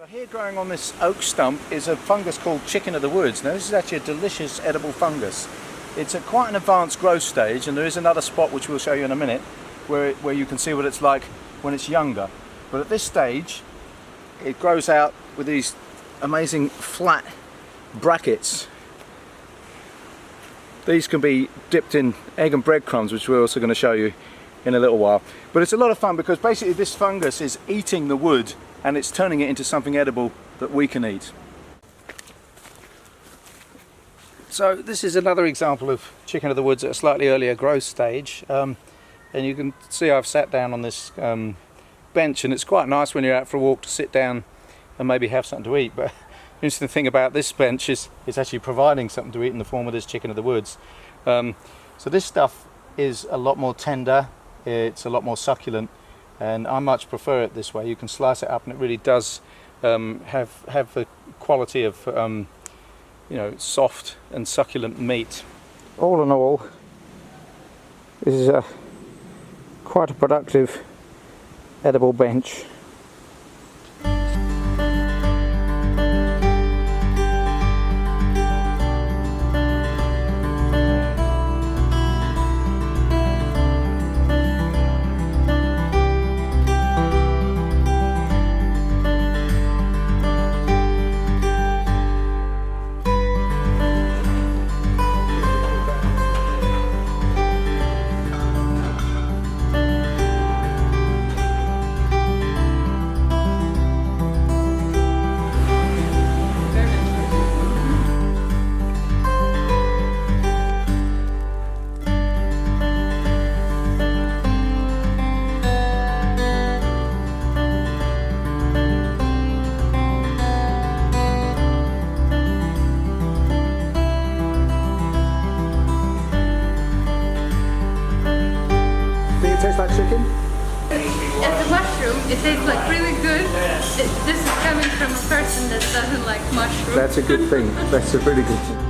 So here growing on this oak stump is a fungus called chicken of the woods. Now this is actually a delicious edible fungus. It's at quite an advanced growth stage, and there is another spot which we'll show you in a minute where you can see what it's like when it's younger. But at this stage it grows out with these amazing flat brackets. These can be dipped in egg and breadcrumbs, which we're also going to show you in a little while. But it's a lot of fun because basically this fungus is eating the wood and it's turning it into something edible that we can eat. So this is another example of chicken of the woods at a slightly earlier growth stage, and you can see I've sat down on this bench, and it's quite nice when you're out for a walk to sit down and maybe have something to eat. But the interesting thing about this bench is it's actually providing something to eat in the form of this chicken of the woods. So this stuff is a lot more tender, it's a lot more succulent, and I much prefer it this way. You can slice it up and it really does have the quality of you know, soft and succulent meat. All in all, this is quite a productive edible bench. Tastes like chicken? As a mushroom, it tastes like really good. This is coming from a person that doesn't like mushrooms. That's a good thing. That's a really good thing.